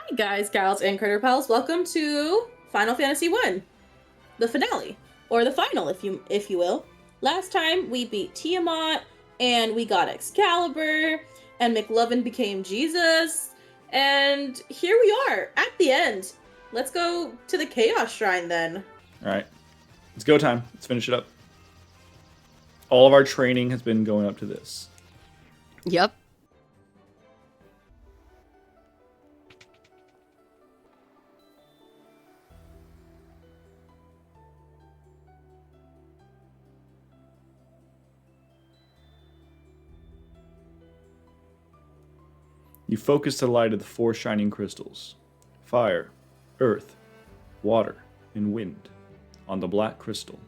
Hey guys, gals, and critter pals, welcome to Final Fantasy 1, the finale, or the final, if you will. Last time we beat Tiamat, and we got Excalibur, and McLovin became Jesus, and here we are at the end. Let's go to the Chaos Shrine then. All right, it's go time. Let's finish it up. All of our training has been going up to this. Yep. You focus the light of the four shining crystals: fire, earth, water, and wind on the black crystal.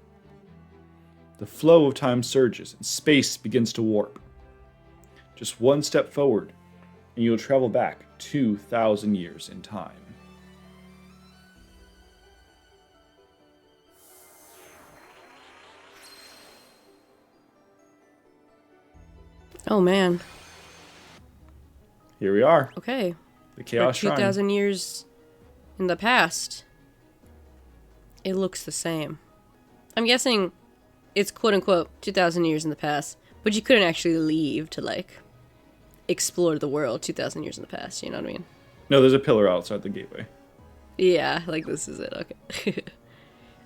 The flow of time surges and space begins to warp. Just one step forward, and you'll travel back 2,000 years in time. Oh man. Here we are. Okay. The Chaos For Shrine. 2,000 years in the past, it looks the same. I'm guessing it's quote unquote 2,000 years in the past, but you couldn't actually leave to like explore the world 2,000 years in the past, you know what I mean? No, there's a pillar outside the gateway. Yeah, like this is it. Okay.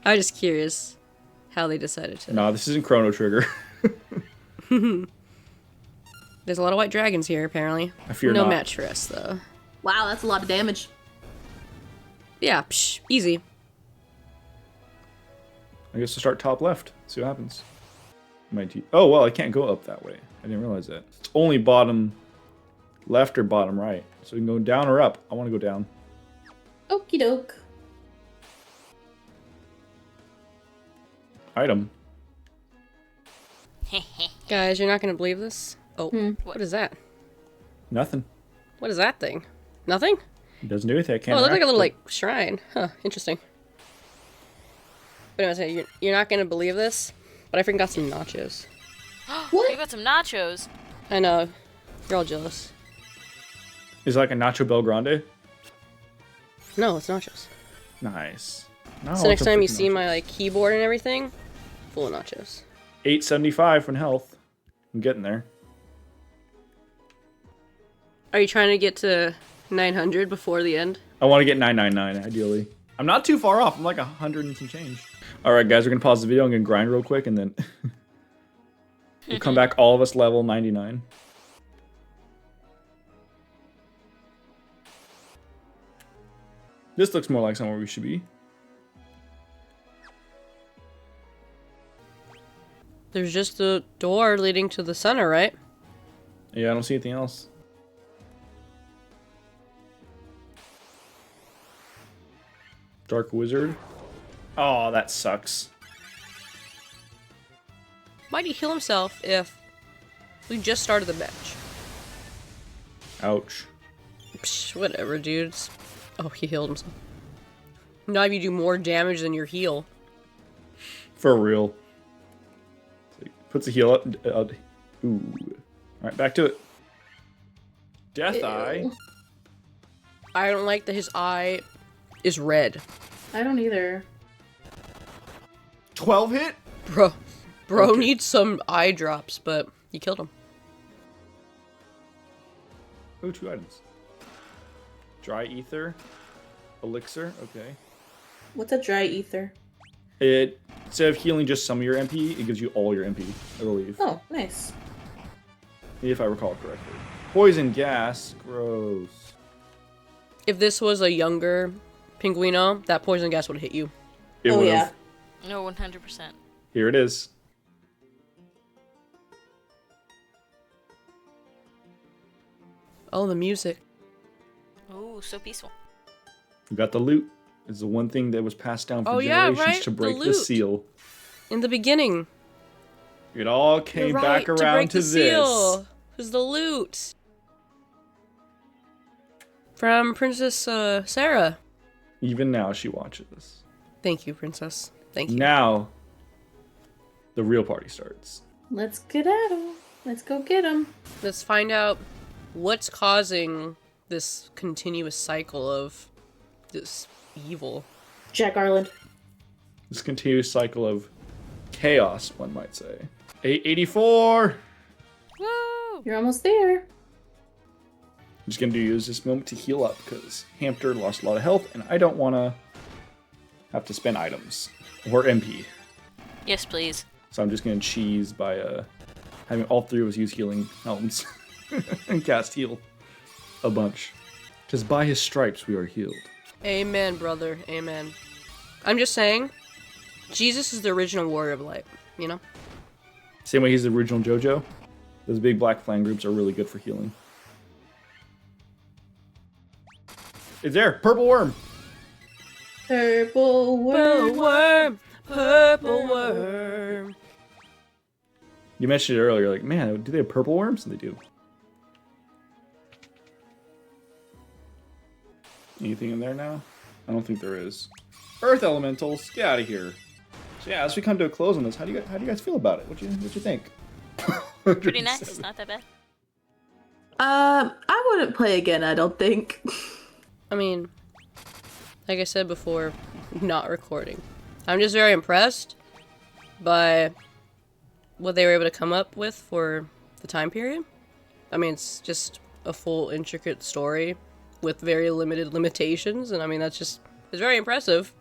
I'm just curious how they decided to. Nah, this isn't Chrono Trigger. There's a lot of white dragons here, apparently. I fear no not. match for us, though. Wow, that's a lot of damage. Yeah, easy. I guess we'll start top left. See what happens. Oh, well, I can't go up that way. I didn't realize that. It's only bottom left or bottom right. So we can go down or up. I want to go down. Okie doke. Item. Guys, you're not gonna believe this. Oh, what is that? Nothing. What is that thing? Nothing? It doesn't do anything. I can't. Oh, it looked like a little, interact like, shrine. Huh, interesting. But anyway, you're not gonna believe this, but I freaking got some nachos. What? You got some nachos. I know. You're all jealous. with it. Is it like a Nacho Bel Grande? No, it's nachos. Nice. No, So next it's a time you freaking see nachos. my, like, keyboard and everything, full of nachos. 875 from health. I'm getting there. Are you trying to get to 900 before the end? I want to get 999 ideally. I'm not too far off. I'm like 100 and some change. All right, guys, we're gonna pause the video. I'm gonna grind real quick, and then we'll come back. All of us level 99. This looks more like somewhere we should be. There's just the door leading to the center, right? Yeah, I don't see anything else. Dark Wizard. Oh, that sucks. Why'd he heal himself if we just started the match? Ouch. Psh, whatever, dudes. Oh, he healed himself. Now you do more damage than your heal. For real. Puts the heal up. Ooh. Alright, back to it. Death Ew. Eye. I don't like that his eye is red. I don't either. 12 hit? Bro Okay. needs some eye drops, but you killed him. Oh, 2 items. Dry Ether. Elixir. Okay. What's a dry ether? It, instead of healing just some of your MP, it gives you all your MP, I believe. Oh, nice. If I recall correctly. Poison gas. Gross. If this was a younger Pinguino, that poison gas would hit you. It Oh, would've. yeah. No, 100%. Here it is. Oh, the music. Ooh, so peaceful. We got the loot. It's the one thing that was passed down for Oh, yeah, generations right? to The break the, loot. seal. In the beginning. It all came You're back right, around break to the this. seal. It was the loot. From Princess Sarah. Even now, she watches. Thank you, Princess. Thank you. Now, the real party starts. Let's get at him. Let's go get him. Let's find out what's causing this continuous cycle of this evil. Jack Garland. This continuous cycle of chaos, one might say. 884! Woo! You're almost there. I'm just going to use this moment to heal up, because Hamster lost a lot of health, and I don't want to have to spend items. Or MP. Yes, please. So I'm just going to cheese by having all three of us use healing helms. And cast heal a bunch. Because by his stripes we are healed. Amen, brother. Amen. I'm just saying, Jesus is the original warrior of light, you know? Same way he's the original JoJo. Those big black flame groups are really good for healing. It's there! Purple worm! Purple worm. worm, purple worm. You mentioned it earlier, like, man, do they have purple worms? And they do. Anything in there now? I don't think there is. Earth elementals, get out of here. So yeah, as we come to a close on this, how do you guys feel about it? What you think? Pretty nice. Not that bad. I wouldn't play again, I don't think. I mean, like I said before, not recording. I'm just very impressed by what they were able to come up with for the time period. I mean, it's just a full, intricate story with very limited limitations, and I mean, it's very impressive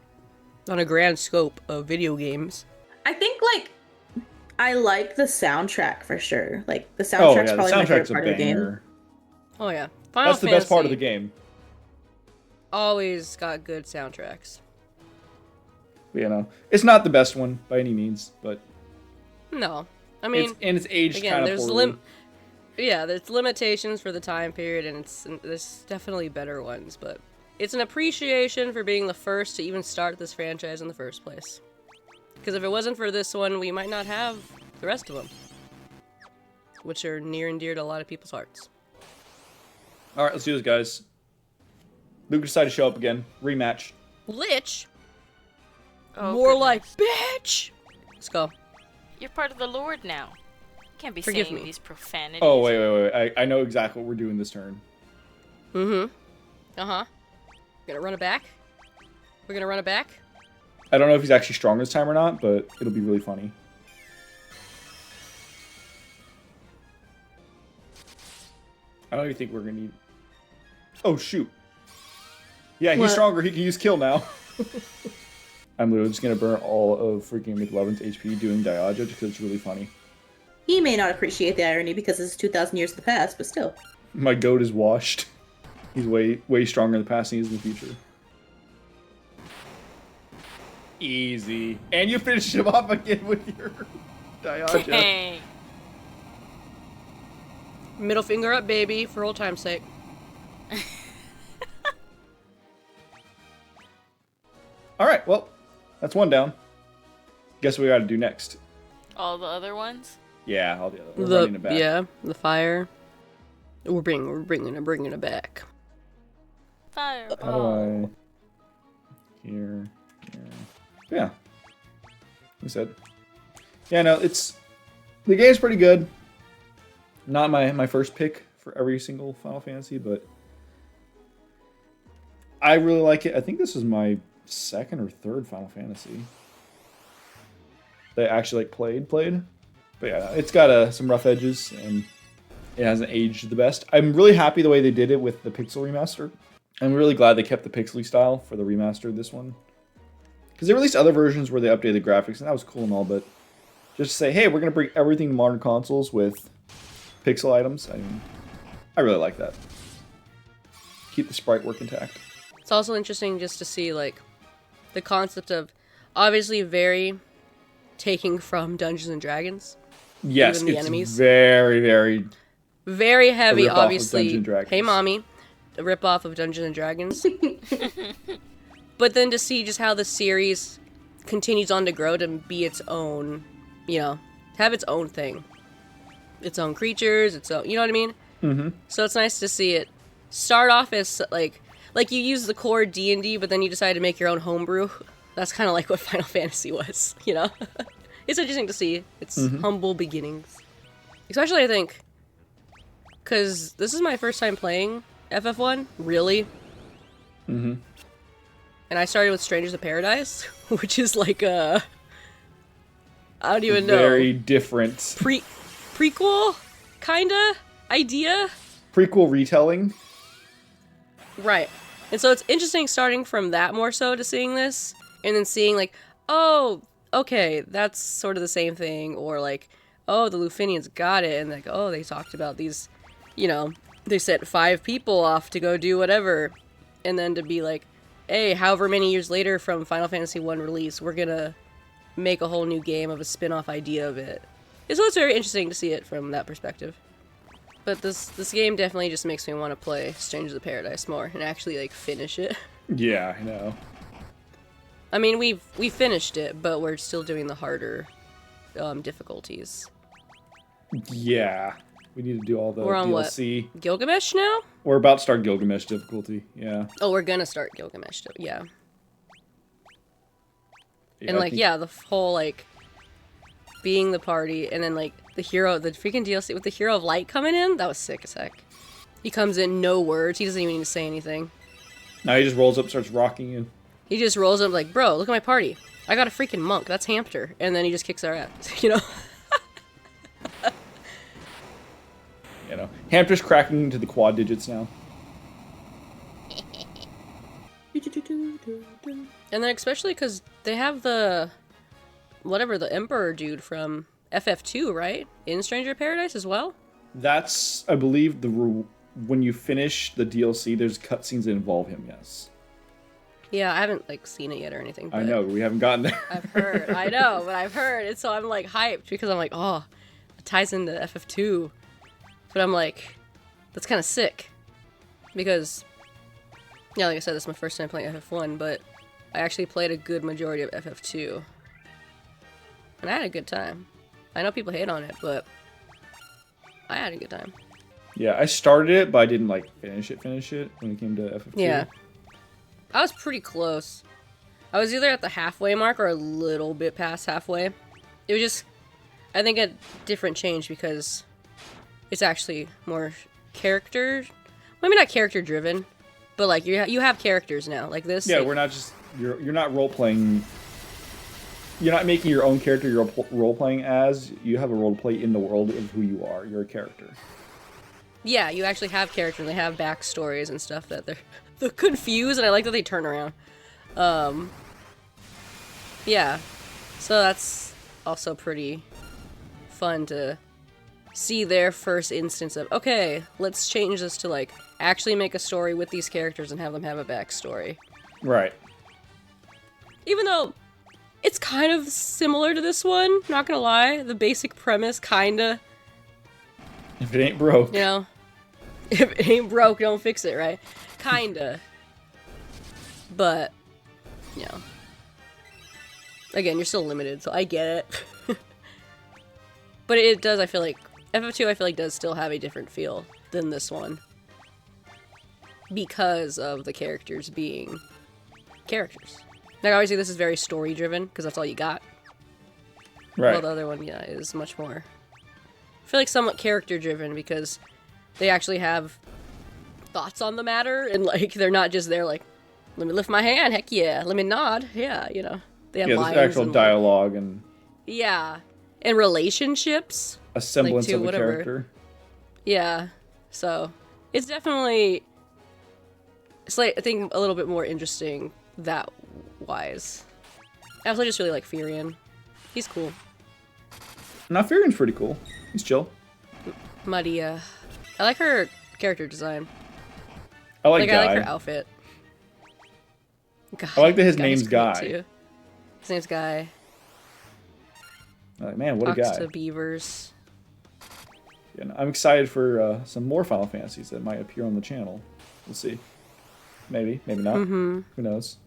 on a grand scope of video games. I think, like, I like the soundtrack for sure. Like, the soundtrack's probably my favorite part of the game. Oh yeah. Final That's the best part of the Fantasy game. always got good soundtracks. You know, it's not the best one by any means, but No. I mean, it's aged again, kind of there's poorly. there's limitations for the time period, and there's definitely better ones, but it's an appreciation for being the first to even start this franchise in the first place. Because if it wasn't for this one, we might not have the rest of them, which are near and dear to a lot of people's hearts. All right, let's do this, guys. Luke decided to show up again. Rematch. Lich? Oh, More goodness. like bitch! Let's go. You're part of the Lord now. You can't be Forgive saying me. these profanities. Oh, wait. I know exactly what we're doing this turn. Mm-hmm. Uh-huh. Gonna run it back? We're gonna run it back? I don't know if he's actually strong this time or not, but it'll be really funny. I don't even think we're gonna need... Oh, shoot. Yeah, he's What? stronger. He can use kill now. I'm literally just gonna burn all of freaking McLovin's HP doing Diaja just because it's really funny. He may not appreciate the irony because this is 2,000 years in the past, but still. My goat is washed. He's way stronger in the past than he is in the future. Easy. And you finish him off again with your Diaja. Dang. Middle finger up, baby, for old time's sake. Alright, well, that's one down. Guess what we gotta do next? All the other ones? Yeah, all the other. We're running it back. Yeah, the fire. We're bringing it back. Fire. How do I... Here. Yeah. Like I said. Yeah, no, it's... The game's pretty good. Not my first pick for every single Final Fantasy, but... I really like it. I think this is my second or third Final Fantasy that I actually played. But yeah, it's got some rough edges, and it hasn't aged the best. I'm really happy the way they did it with the Pixel Remaster. I'm really glad they kept the pixely style for the remaster of this one. Because they released other versions where they updated the graphics, and that was cool and all, but just to say, hey, we're going to bring everything to modern consoles with pixel items, I mean, I really like that. Keep the sprite work intact. It's also interesting just to see, like, the concept of, obviously very taking from Dungeons and Dragons. Yes, Even the it's enemies. very, very... Very heavy, rip-off of obviously. Dungeons and Dragons. Hey, mommy. A rip-off of Dungeons and Dragons. But then to see just how the series continues on to grow to be its own, you know, have its own thing. Its own creatures, its own, you know what I mean? Mm-hmm. So it's nice to see it start off as, like you use the core D&D, but then you decide to make your own homebrew. That's kind of like what Final Fantasy was, you know? It's interesting to see its humble beginnings. Especially, I think, because this is my first time playing FF1, really. Mm-hmm. And I started with Strangers of Paradise, which is like a... I don't even know. Very different. Prequel, kinda, idea? Prequel retelling? Right. And so it's interesting starting from that more so to seeing this, and then seeing like, oh, okay, that's sort of the same thing, or like, oh, the Lufinians got it, and like, oh, they talked about these, you know, they sent 5 people off to go do whatever, and then to be like, hey, however many years later from Final Fantasy 1 release, we're gonna make a whole new game of a spin-off idea of it. And so it's very interesting to see it from that perspective. But this game definitely just makes me want to play Strangers of Paradise more and actually like finish it. Yeah, I know. I mean, we finished it, but we're still doing the harder difficulties. Yeah. We need to do all the We're on DLC. what? Gilgamesh now? We're about to start Gilgamesh difficulty, yeah. Oh, we're gonna start Gilgamesh, yeah. Yeah, And I like, think- yeah, the whole like being the party, and then like the freaking DLC with the Hero of Light coming in, that was sick as heck. He comes in, no words, he doesn't even need to say anything. Now he just rolls up, starts rocking you. He just rolls up like, bro, look at my party. I got a freaking monk, that's Hamster. And then he just kicks our ass, you know? You know, Hamster's cracking into the quad digits now. And then especially because they have the Emperor dude from FF2, right? In Stranger of Paradise as well? That's, I believe, when you finish the DLC, there's cutscenes that involve him, yes. Yeah, I haven't like seen it yet or anything. But I know, we haven't gotten there. I've heard. I know, but I've heard. And so I'm like hyped because I'm like, oh, it ties into FF2. But I'm like, that's kind of sick. Because, yeah, like I said, this is my first time playing FF1, but I actually played a good majority of FF2. And I had a good time. I know people hate on it, but I had a good time. Yeah, I started it, but I didn't, like, finish it when it came to FF2. Yeah. I was pretty close. I was either at the halfway mark or a little bit past halfway. It was just, I think, a different change because it's actually more character, maybe not character driven, but like you have characters now. Like this. Yeah, like, we're not just, you're not role playing. You're not making your own character you're role playing as. You have a role to play in the world of who you are. You're a character. Yeah, you actually have characters and they have backstories and stuff that they're confused, and I like that they turn around. Yeah, so that's also pretty fun to see their first instance of, okay, let's change this to like actually make a story with these characters and have them have a backstory. Right. Even though it's kind of similar to this one, not gonna lie, the basic premise kinda, If it ain't broke. you know, if it ain't broke, don't fix it, right? Kinda. But, you know, again, you're still limited, so I get it. But it does, I feel like, FF2 I feel like does still have a different feel than this one. Because of the characters being characters. Like, obviously this is very story driven, because that's all you got. Right. Well, the other one, yeah, is much more, I feel like somewhat character driven, because they actually have thoughts on the matter, and like, they're not just there like, let me lift my hand, heck yeah, let me nod, yeah, you know. They have Yeah, lines there's actual and, dialogue and yeah, and relationships. a semblance to of a whatever. character. Yeah, so it's definitely, it's like, I think a little bit more interesting that wise. I also just really like Furion. He's cool. Now, Furion's pretty cool. He's chill. Maria. I like her character design. I like I like Guy. her outfit. God, I like that his Guy's name's great, Guy. too. His name's Guy. I'm like, man, what a Talks guy. to beavers. Yeah, I'm excited for some more Final Fantasies that might appear on the channel. We'll see. Maybe, maybe not. Mm-hmm. Who knows?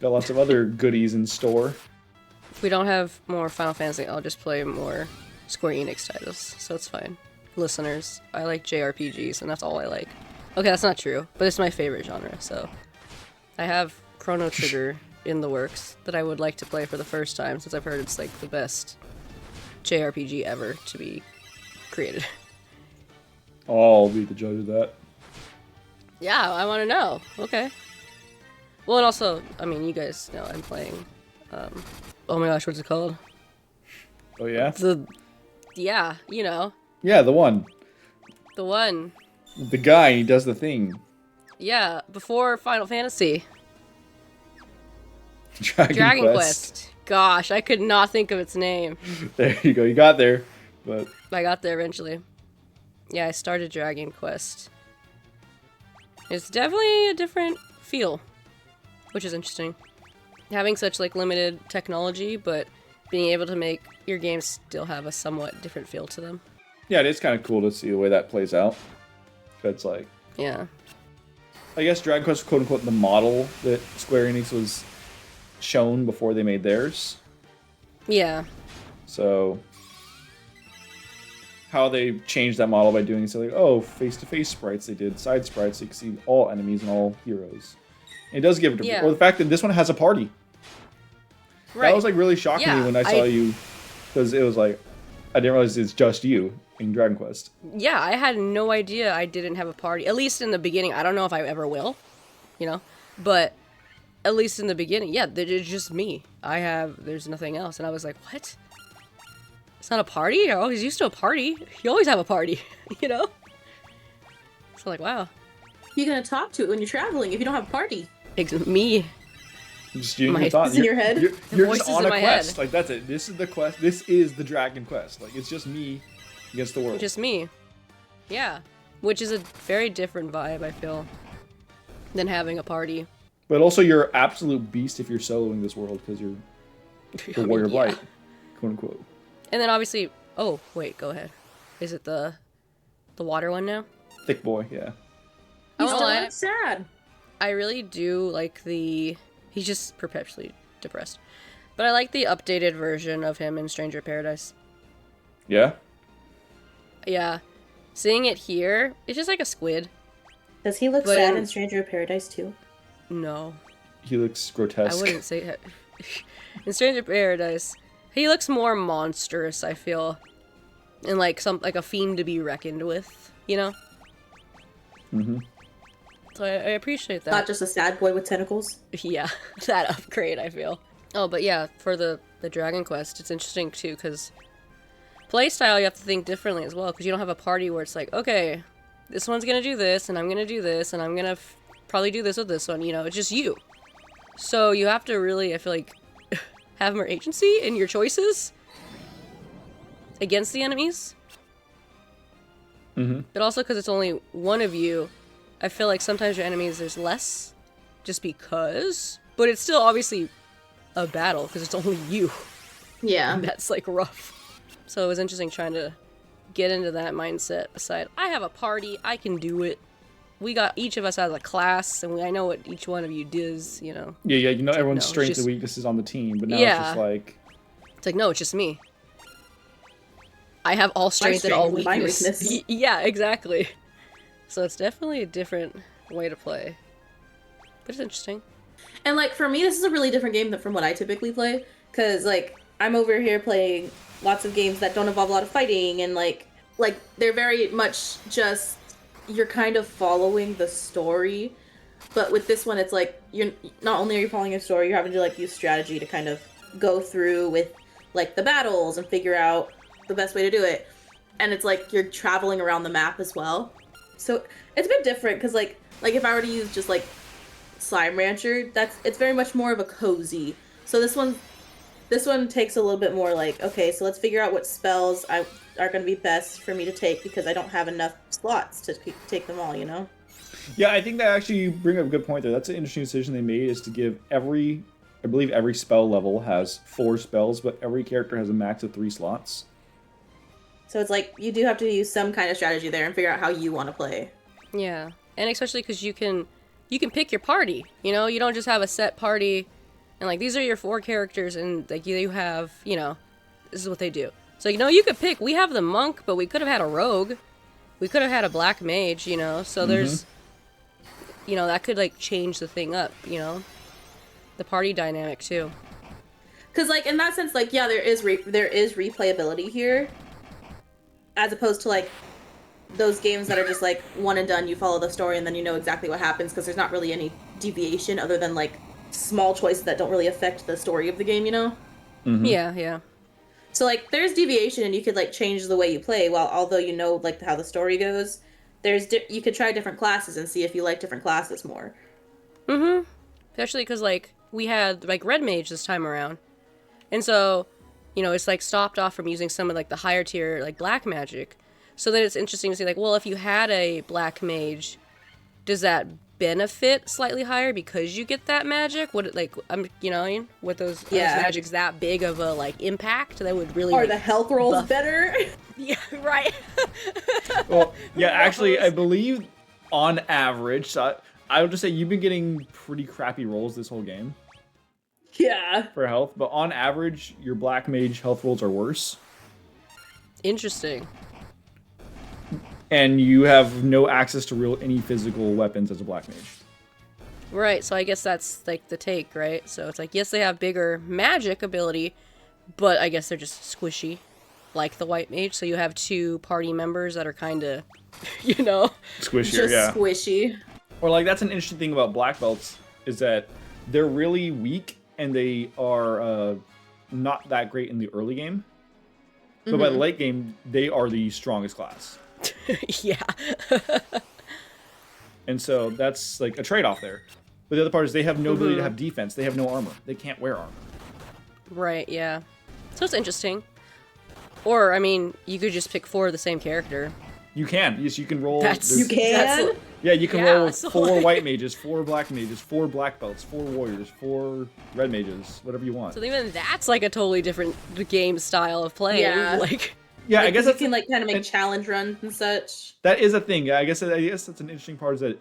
Got lots of other goodies in store. If we don't have more Final Fantasy, I'll just play more Square Enix titles, so it's fine. Listeners, I like JRPGs, and that's all I like. Okay, that's not true, but it's my favorite genre, so. I have Chrono Trigger in the works that I would like to play for the first time, since I've heard it's like the best JRPG ever to be created. I'll be the judge of that. Yeah, I want to know. Okay. Well, and also, I mean, you guys know I'm playing. Oh my gosh, what's it called? Oh yeah. Yeah, you know, Yeah, the one. the one. The guy. He does the thing. Yeah, before Final Fantasy. Dragon Quest. Gosh, I could not think of its name. There you go. You got there, but I got there eventually. Yeah, I started Dragon Quest. It's definitely a different feel, which is interesting. Having such like limited technology, but being able to make your games still have a somewhat different feel to them. yeah, it is kind of cool to see the way that plays out. It's like, Yeah. I guess Dragon Quest, quote unquote, the model that Square Enix was shown before they made theirs. Yeah. So how they changed that model by doing so, like, oh, face-to-face sprites. They did side sprites, so you can see all enemies and all heroes. And it does give it. Yeah. Or the fact that this one has a party. Right. That was like really shocking to me when I saw you, because it was like I didn't realize it's just you in Dragon Quest. Yeah, I had no idea I didn't have a party. At least in the beginning. I don't know if I ever will, you know? But at least in the beginning, yeah, it's just me. There's nothing else. And I was like, what? It's not a party? I always used to a party. You always have a party, you know? So like, wow. You're gonna talk to it when you're traveling if you don't have a party. Me. Just you My- your thought. It's in your head. You're voices just on in a my quest. head. Like that's it. This is the quest. This is the Dragon Quest. Like it's just me against the world. Just me. Yeah. Which is a very different vibe, I feel, than having a party. But also, you're absolute beast if you're soloing this world because you're the I warrior of mean, yeah. light, quote unquote. And then obviously, oh wait, go ahead. Is it the water one now? Thick boy, yeah. He's Oh, still I- not sad. I really do like the. He's just perpetually depressed, but I like the updated version of him in Stranger Paradise. Yeah. Yeah, seeing it here, it's just like a squid. Does he look But sad in- in Stranger of Paradise too? No, He looks I grotesque. wouldn't say that. In Stranger Paradise, he looks more monstrous, I feel. And like a fiend to be reckoned with, you know? Mm-hmm. So I appreciate that. Not just a sad boy with tentacles. Yeah, that upgrade, I feel. Oh, but yeah, for the Dragon Quest, it's interesting too, because playstyle, you have to think differently as well, because you don't have a party where it's like, okay, this one's gonna do this, and I'm gonna do this, and I'm gonna probably do this with this one, you know? It's just you. So you have to really, I feel like, have more agency in your choices against the enemies. Mm-hmm. But also because it's only one of you, I feel like sometimes your enemies there's less just because. But it's still obviously a battle because it's only you. Yeah. And that's like rough. So it was interesting trying to get into that mindset aside. I have a party, I can do it. Each of us has a class, and I know what each one of you does, you know. Yeah, you know like, everyone's no, strengths just- and weaknesses on the team, but now Yeah. it's just like, It's like, no, it's just me. I have all strength and all strength and my weakness. weakness. Yeah, exactly. So it's definitely a different way to play. But it's interesting. And like for me, this is a really different game than from what I typically play, because like I'm over here playing lots of games that don't involve a lot of fighting, and like they're very much just you're kind of following the story. But with this one, it's like you're not only are you following a story, you're having to like use strategy to kind of go through with like the battles and figure out the best way to do it. And it's like you're traveling around the map as well. So it's a bit different because like if I were to use just like Slime Rancher, it's very much more of a cozy. So this one takes a little bit more like, okay, so let's figure out what spells are going to be best for me to take because I don't have enough slots to take them all, you know? yeah, I think that actually you bring up a good point there. That's an interesting decision they made, is to give I believe every spell level has 4 spells, but every character has a max of 3 slots. So it's like you do have to use some kind of strategy there and figure out how you want to play. Yeah. And especially because you can pick your party, you know? You don't just have a set party and like these are your 4 characters and like you have, you know, this is what they do. So you know, you could pick, we have the monk, but we could have had a rogue. We could have had a black mage, you know? So there's, you know, that could like change the thing up, you know? The party dynamic too. Because like in that sense, like yeah, there is replayability here, as opposed to like those games that are just like one and done. You follow the story and then you know exactly what happens because there's not really any deviation other than like small choices that don't really affect the story of the game. You know. Yeah. So like there's deviation and you could like change the way you play. While although you know like how the story goes, you could try different classes and see if you like different classes more. Especially because, like, we had, like, Red Mage this time around. And so, you know, it's, like, stopped off from using some of, like, the higher tier, like, black magic. So then it's interesting to see, like, well, if you had a black mage, does that benefit slightly higher because you get that magic? Would it, like, you know what I mean? With those magics that big of a, like, impact that would really, Are like, the health rolls better? Yeah, right. Well, yeah, actually, I believe on average, so I would just say you've been getting pretty crappy rolls this whole game Yeah. for health, but on average, your black mage health rolls are worse. Interesting. And you have no access to any physical weapons as a black mage. Right, so I guess that's, like, the take, right? So it's like, yes, they have bigger magic ability, but I guess they're just squishy, like the white mage. So you have two party members that are kind of, you know... Squishier, Just yeah. squishy. Or, like, that's an interesting thing about black belts, is that they're really weak, and they are not that great in the early game. But by the late game, they are the strongest class. Yeah. And so that's, like, a trade-off there. But the other part is they have no ability to have defense. They have no armor. They can't wear armor. Right, yeah. So it's interesting. Or, I mean, you could just pick 4 of the same character. You can. Yes, you can roll. You can? Yeah, you can roll so 4 white mages, 4 black mages, 4 black belts, 4 warriors, 4 red mages, whatever you want. So even that's like a totally different game style of playing. Yeah. Like, Yeah, Like, I guess 'cause you that's can like kind of make challenge runs and such. that is a thing. Yeah, I guess that's an interesting part. Is that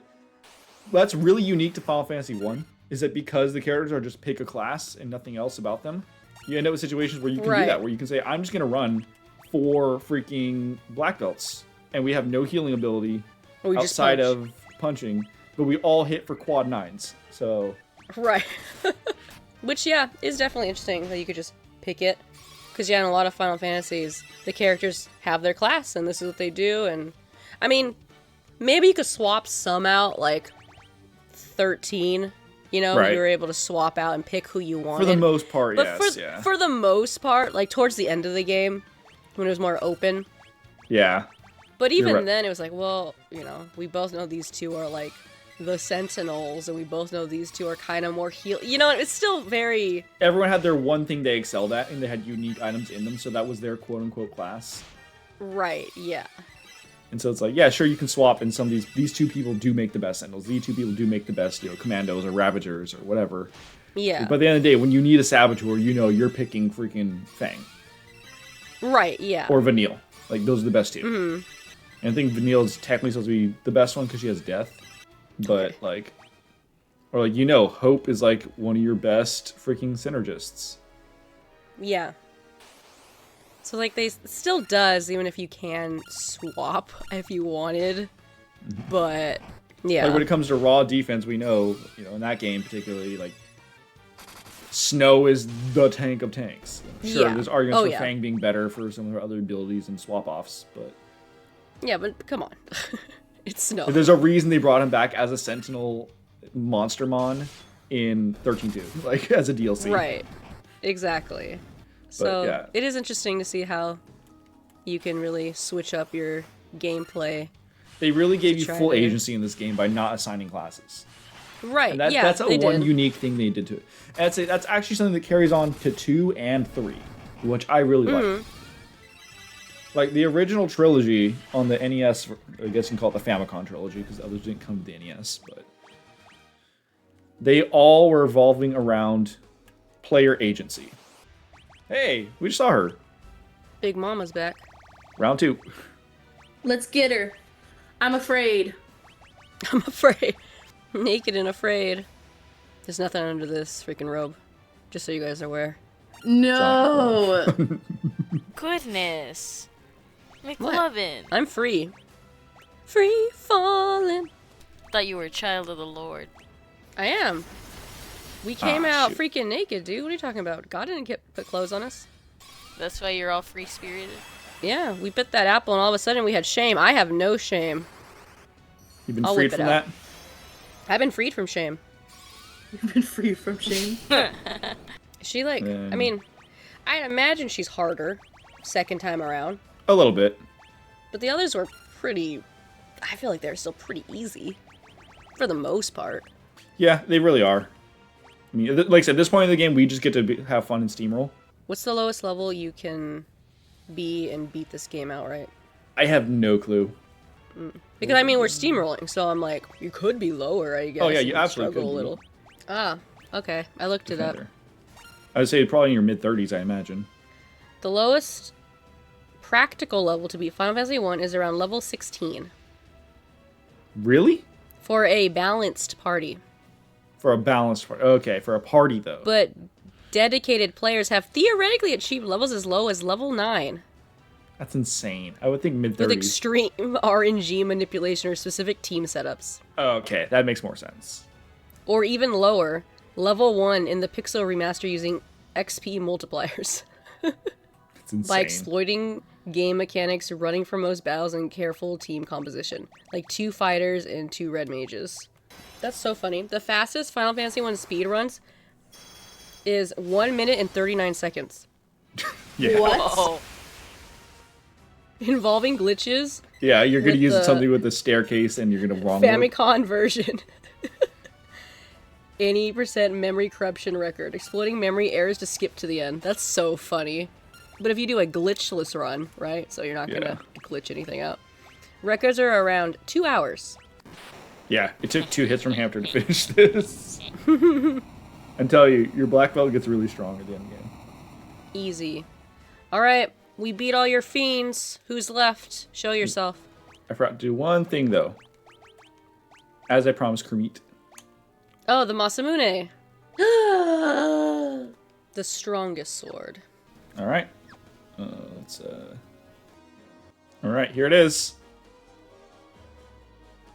that's really unique to Final Fantasy 1. Is that because the characters are just pick a class and nothing else about them, you end up with situations where you can do that, where you can say, I'm just gonna run 4 freaking black belts, and we have no healing ability outside of punching, but we all hit for quad 9s. So right. Which, yeah, is definitely interesting that you could just pick it. Because, yeah, in a lot of Final Fantasies, the characters have their class, and this is what they do, and... I mean, maybe you could swap some out, like, 13, you know? Right. You were able to swap out and pick who you wanted. for the most part, But yes, for the most part, like, towards the end of the game, when it was more open... yeah. But You're even right. then, it was like, well, you know, we both know these two are, like, the Sentinels, and we both know these two are kind of more heal... You know, it's still very... Everyone had their one thing they excelled at, and they had unique items in them, so that was their quote-unquote class. Right, yeah. And so it's like, yeah, sure, you can swap, and some of these 2 people do make the best Sentinels. These 2 people do make the best, commandos or ravagers or whatever. Yeah. But at the end of the day, when you need a saboteur, you know you're picking freaking Fang. Right, yeah. Or Vanille. Like, those are the best 2. Mm-hmm. And I think Vanille is technically supposed to be the best one because she has death. But, like... Or, like, Hope is, like, one of your best freaking synergists. Yeah. So, like, they still does, even if you can swap if you wanted. But, yeah. Like, when it comes to raw defense, we know, in that game particularly, like, Snow is the tank of tanks. Sure, Yeah. there's arguments for yeah. Fang being better for some of her other abilities and swap-offs, but... Yeah, but come on. It's Snow. There's a reason they brought him back as a Sentinel Monstermon in 13.2, like, as a DLC. Right. Exactly. So, yeah. it is interesting to see how you can really switch up your gameplay. They really gave you try full to- agency in this game by not assigning classes. Right, And yeah, that's they one did. unique thing they did to it. And that's actually something that carries on to 2 and 3, which I really like. Like, the original trilogy on the NES, I guess you can call it the Famicom trilogy, because the others didn't come to the NES, but... They all were revolving around player agency. Hey, we just saw her. Big Mama's back. Round 2. Let's get her. I'm afraid. I'm afraid. Naked and afraid. There's nothing under this freaking robe. Just so you guys are aware. No. Goodness. What? McLovin. I'm free. Free falling. Thought you were a child of the Lord. I am. We came Ah, out shoot. freaking naked, dude. What are you talking about? God didn't put clothes on us. That's why you're all free spirited. Yeah, we bit that apple and all of a sudden we had shame. I have no shame. You've been I'll freed whip it from out. that? I've been freed from shame. You've been free from shame. Is she like, I Then- mean, I imagine she's harder second time around, A little bit. but the others were pretty, I feel like they're still pretty easy for the most part. Yeah, they really are. I mean, like I said, at this point in the game, we just get to have fun and steamroll. What's the lowest level you can be and beat this game outright? I have no clue. Because I mean, we're steamrolling, so I'm like, you could be lower, I guess. Oh, yeah, and you absolutely struggle could a be. little. Ah, okay. I looked it up. Defender. I would say probably in your mid-30s, I imagine. The lowest practical level to beat Final Fantasy 1 is around level 16 Really? for a balanced party. For a balanced party. Okay, for a party, though. But dedicated players have theoretically achieved levels as low as level 9 That's insane. I would think mid-30s. with extreme RNG manipulation or specific team setups. Okay, that makes more sense. Or even lower, level 1 in the Pixel Remaster using XP multipliers. It's insane. By exploiting game mechanics, running for most battles, and careful team composition. Like 2 fighters and 2 red mages. That's so funny. The fastest Final Fantasy 1 speed runs is 1 minute and 39 seconds. Yeah. What? Oh, Involving glitches, Yeah, you're going to With use the something with the staircase and you're going to wrong look. Famicom version. Any percent memory corruption record. Exploiting memory errors to skip to the end. That's so funny. But if you do a glitchless run, right? So you're not going to glitch anything out. Records are around 2 hours. Yeah, it took 2 hits from Hamster to finish this. I tell you, your black belt gets really strong at the end of the game. Easy. Alright, we beat all your fiends. Who's left? Show yourself. I forgot to do one thing, though. As I promised Kermit. Oh, the Masamune. Oh, The strongest sword. All right. All right, here it is.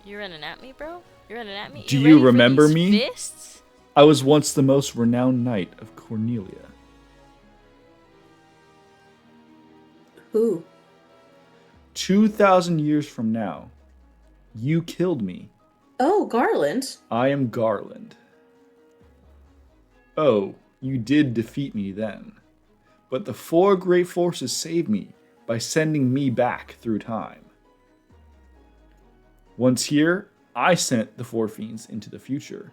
you running at me, bro? You're running at me? Do You you ready for remember these me? Fists? I was once the most renowned knight of Cornelia. who? 2,000 years from now, you killed me. Oh, Garland. I am Garland. Oh, you did defeat me then. But the 4 great forces saved me by sending me back through time. Once here, I sent the 4 fiends into the future,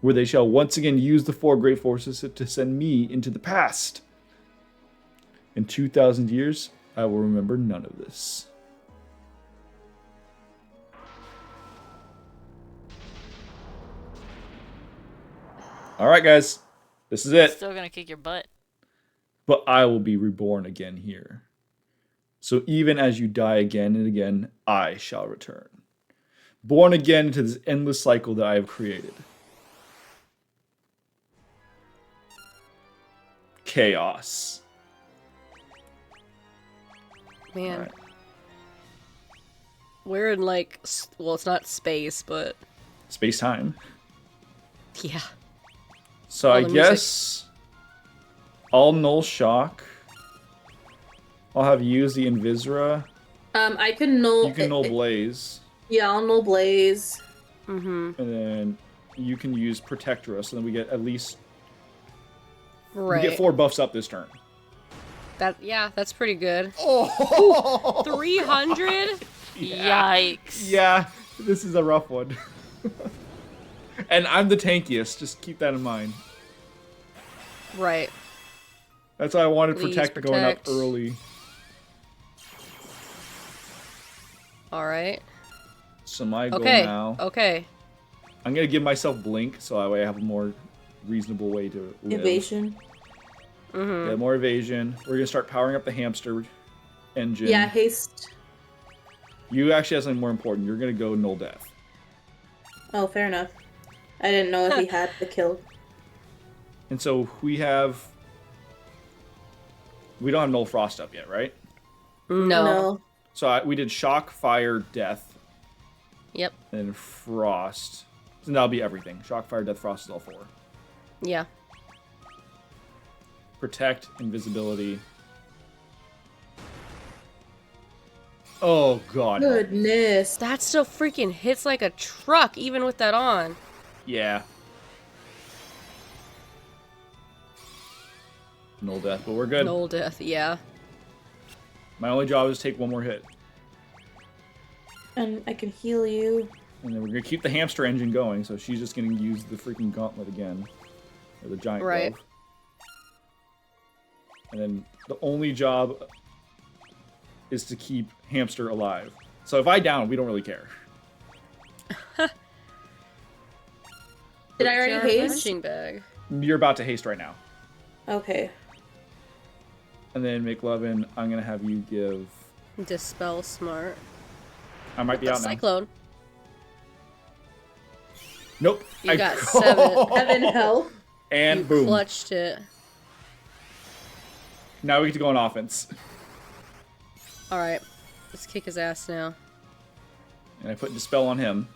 where they shall once again use the 4 great forces to send me into the past. In 2,000 years, I will remember none of this. All right, guys, this is it. Still gonna kick your butt. But I will be reborn again here. So even as you die again and again, I shall return. Born again into this endless cycle that I have created. Chaos. Man. Alright. We're in like, well, it's not space, but Space time. yeah. So All I the music. guess I'll null shock. I'll have you use the Invisra. I can null. You can null blaze. Yeah, I'll null blaze. Mm-hmm. And then you can use Protectora, so then we get at least Right. we get 4 buffs up this turn. Yeah, that's pretty good. Oh 300? Yikes. yeah, this is a rough one. And I'm the tankiest, just keep that in mind. Right. That's why I wanted Please Protect going up protect. early. Alright. So my goal Okay. now, Okay. I'm going to give myself Blink, so that way I have a more reasonable way to live. Evasion. Mm-hmm. Yeah, more evasion. We're going to start powering up the hamster engine. Yeah, haste. You actually have something more important. You're going to go null death. Oh, fair enough. I didn't know if he had the kill. And so we don't have null frost up yet, right? No. So we did shock, fire, death, Yep. and frost. So that'll be everything. Shock, fire, death, frost is all 4. Yeah. Protect, invisibility. Oh, God. Goodness. That still freaking hits like a truck, even with that on. Yeah. Null death, but we're good. Null death, yeah. My only job is to take one more hit. And I can heal you. And then we're going to keep the hamster engine going, so she's just going to use the freaking gauntlet again. Or the giant glove. And then the only job is to keep hamster alive. So if I down, we don't really care. Did I already Jar haste? punching bag. You're about to haste right now. Okay. And then McLovin, I'm going to have you give... Dispel smart. I might be out now. Cyclone. Nope. You got 7. Heaven hell. And You boom. clutched it. Now we get to go on offense. Alright. Let's kick his ass now. And I put Dispel on him.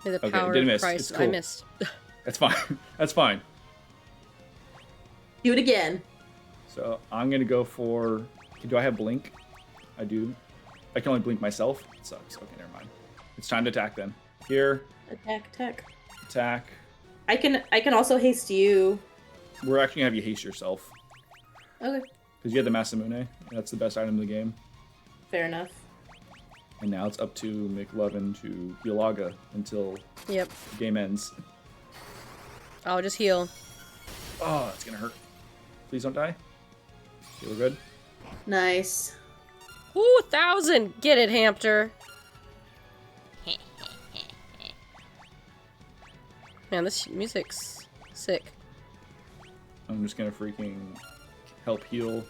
May the Okay, power didn't of miss. Christ. It's cool. I missed. That's fine. That's fine. Do it again. So I'm going to go for... Do I have Blink? I do. I can only blink myself. It sucks. Okay, never mind. It's time to attack then. Here. Attack. Attack. I can also haste you. We're actually going to have you haste yourself. Okay. Because you had the Masamune. And that's the best item in the game. Fair enough. And now it's up to McLovin to Yalaga until Yep. the game ends. I'll just heal. Oh, that's going to hurt. Please don't die. Okay, we're good. Nice. Ooh, 1,000! Get it, hamster. Man, this music's sick. I'm just going to freaking help heal.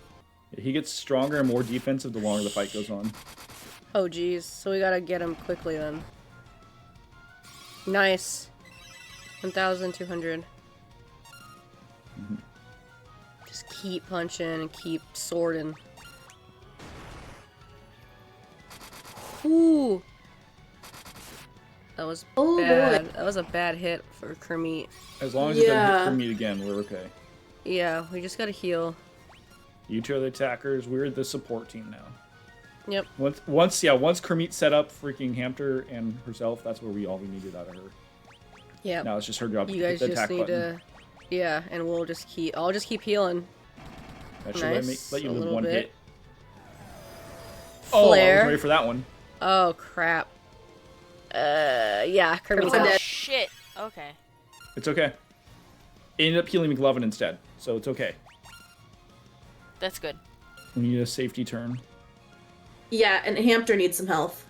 He gets stronger and more defensive the longer the fight goes on. Oh, geez. So we gotta get him quickly then. Nice. 1,200. Just keep punching and keep swording. Ooh! That was Oh, bad. boy. That was a bad hit for Kermit. As long as it doesn't Yeah. hit for me again, we're okay. Yeah, we just gotta heal. You two are the attackers. We're the support team now. Yep. Once Kermit set up freaking Hamter and herself, that's where we needed out of her. Yeah. Now it's just her job to You hit guys the just attack need button. to... Yeah, and I'll just keep healing. That should Nice, let you a live little one bit. hit. Oh, I Flare. was ready for that one. Oh, crap. Yeah, Kermit's I'm out. dead. Shit. Okay. It's okay. It ended up healing McLovin instead, so it's okay. That's good. We need a safety turn. Yeah, and Hamster needs some health.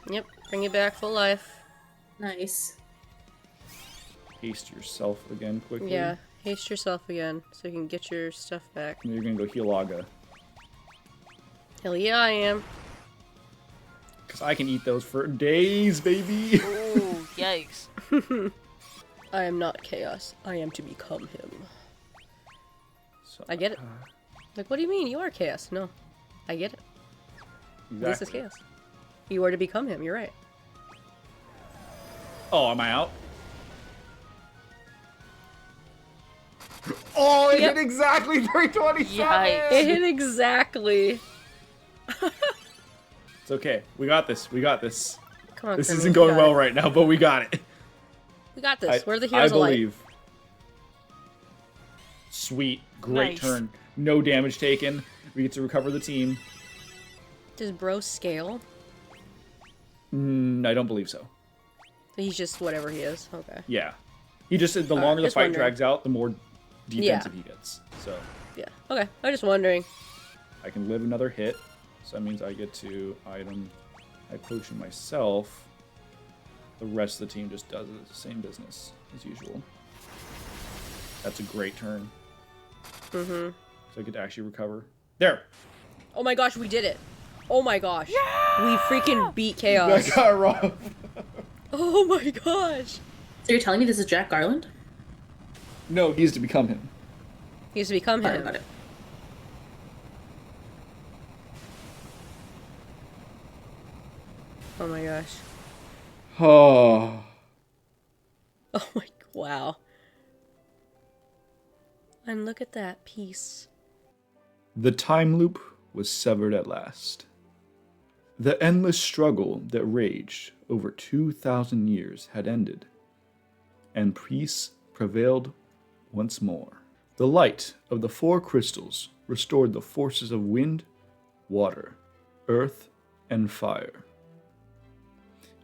Yep, bring it back full life. Nice. Haste yourself again quickly. Yeah, haste yourself again so you can get your stuff back. And you're gonna go heal Aga. Hell yeah, I am. Because I can eat those for days, baby! Ooh, yikes. I am not chaos. I am to become him. So, I get it. Like, what do you mean? You are chaos. No, I get it. Exactly. This is chaos. You are to become him. You're right. Oh, am I out? Oh, it Yep. hit exactly 327! Yikes. It hit exactly. It's okay. We got this. We got this. Come on, This Kermit, isn't we going got well it. right now, but we got it. We got this. We're the heroes I of light. believe. Sweet. Great Nice. turn. No damage taken. We get to recover the team. Does bro scale? I don't believe so. He's just whatever he is. Okay. Yeah. He just said the Alright, longer the just fight wondering. drags out, the more defensive he gets. So Yeah. Okay. I was just wondering. I can live another hit. So that means I get to item I potion myself. The rest of the team just does the same business as usual. That's a great turn. Mm-hmm. So I get to actually recover. There! Oh my gosh, we did it. Oh my gosh. We freaking beat chaos. got wrong. Oh my gosh. So you're telling me this is Jack Garland? No, he is to become him. He used to become Got it, him. got it. Oh my gosh. Oh. Oh my, wow. And look at that piece. The time loop was severed at last. The endless struggle that raged over 2,000 years had ended, and peace prevailed once more. The light of the four crystals restored the forces of wind, water, earth, and fire.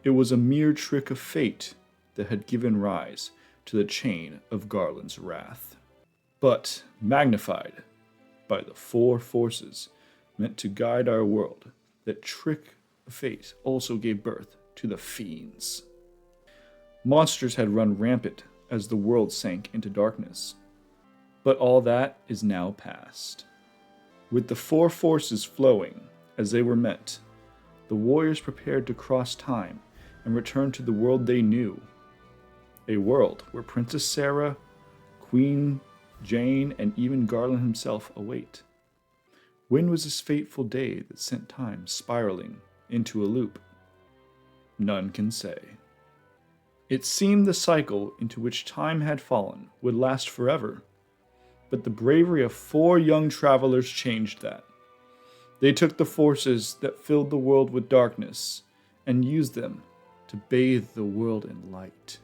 It was a mere trick of fate that had given rise to the chain of Garland's wrath, but magnified by the four forces meant to guide our world. That trick of fate also gave birth to the fiends. Monsters had run rampant as the world sank into darkness, but all that is now past. With the four forces flowing as they were meant, the warriors prepared to cross time and return to the world they knew, a world where Princess Sarah, Queen Jane, and even Garland himself await. When was this fateful day that sent time spiraling into a loop? None can say. It seemed the cycle into which time had fallen would last forever, but the bravery of four young travelers changed that. They took the forces that filled the world with darkness and used them to bathe the world in light.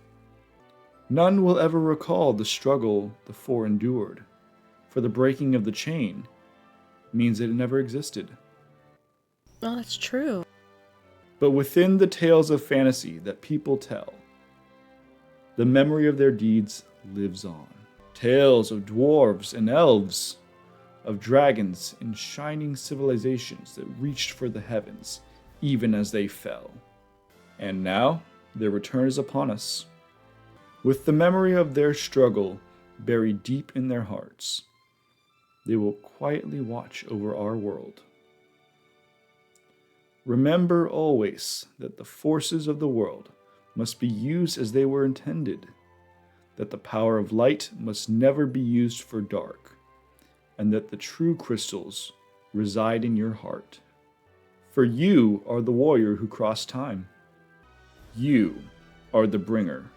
None will ever recall the struggle the four endured, for the breaking of the chain means it never existed. Oh, that's true. But within the tales of fantasy that people tell, the memory of their deeds lives on. Tales of dwarves and elves, of dragons and shining civilizations that reached for the heavens, even as they fell. And now, their return is upon us. With the memory of their struggle buried deep in their hearts, they will quietly watch over our world. Remember always that the forces of the world must be used as they were intended, that the power of light must never be used for dark, and that the true crystals reside in your heart. For you are the warrior who crossed time. You are the bringer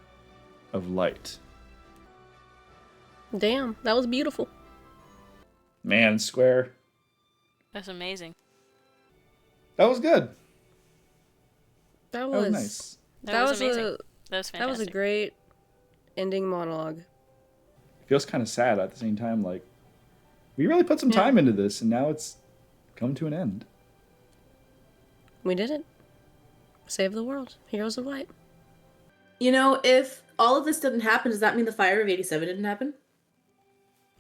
of light. Damn, that was beautiful. Man, Square. That's amazing. That was good. That was nice. That was amazing. a That was fantastic. that was a great ending monologue. It feels kind of sad at the same time. Like, we really put some time into this, and now it's come to an end. We did it. Save the world. Heroes of Light. You know, if all of this didn't happen, does that mean the fire of 87 didn't happen?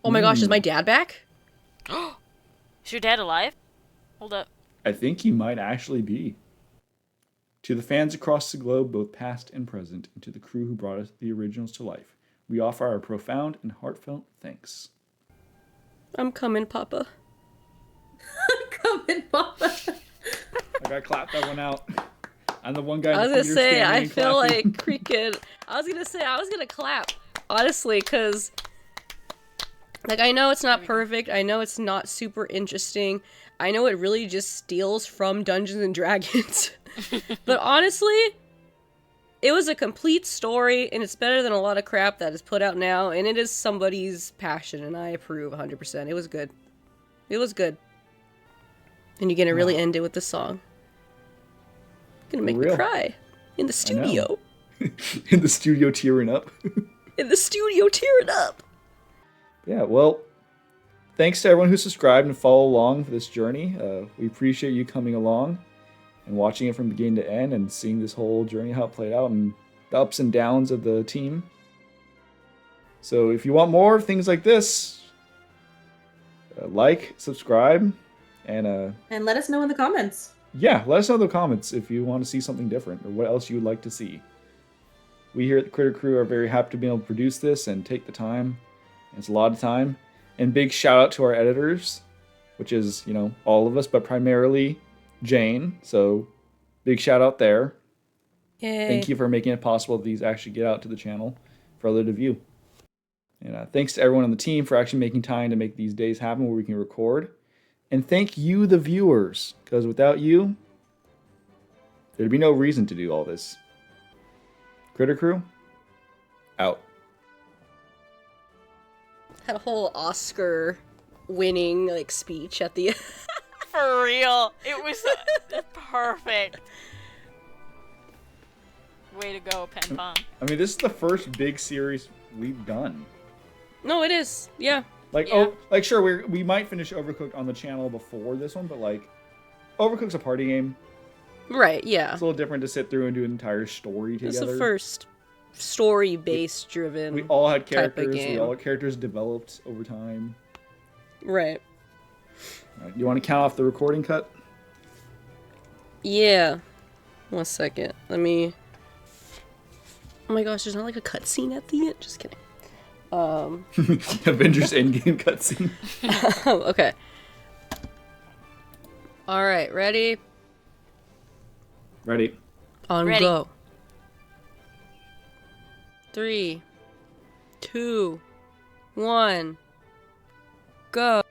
Oh my gosh, is my dad back? Is your dad alive? Hold up. I think he might actually be. To the fans across the globe, both past and present, and to the crew who brought us the originals to life, we offer our profound and heartfelt thanks. I'm coming, Papa. Come in, Papa. I gotta clap that one out. I'm the one guy. I was gonna say, I feel like freaking. I was gonna clap, honestly, because, like, I know it's not perfect. I know it's not super interesting. I know it really just steals from Dungeons and Dragons. But honestly, it was a complete story, and it's better than a lot of crap that is put out now, and it is somebody's passion, and I approve 100%. It was good. It was good. And you're gonna really end it with this song. Gonna make me cry. In the studio. In the studio tearing up. In the studio tearing up. Yeah, well, thanks to everyone who subscribed and followed along for this journey. We appreciate you coming along and watching it from beginning to end and seeing this whole journey, how it played out, and the ups and downs of the team. So if you want more things like this, like, subscribe, and let us know in the comments. Yeah, let us know in the comments if you want to see something different or what else you would like to see. We here at the Critter Crew are very happy to be able to produce this and take the time. It's a lot of time. And big shout out to our editors, which is, you know, all of us, but primarily Jane. So big shout out there. Yay. Thank you for making it possible that these actually get out to the channel for other to view. And thanks to everyone on the team for actually making time to make these days happen where we can record. And thank you, the viewers, because without you, there'd be no reason to do all this. Critter Crew, out. Had a whole Oscar-winning, like, speech at the For real. It was perfect. Way to go, Pen Pong. I mean, this is the first big series we've done. No, it is. Yeah. Like, Yeah. sure, we might finish Overcooked on the channel before this one, but like, Overcooked's a party game. Right, yeah. It's a little different to sit through and do an entire story together. It's the first story-based driven. We all had type of characters. We game. all had characters developed over time. Right. All right, do you want to count off the recording cut? Yeah. 1 second. Let me. Oh my gosh, there's not like a cutscene at the end. Just kidding. Avengers Endgame cutscene. Oh, okay. All right, ready? Ready. On Ready. go. 3, 2, 1, go.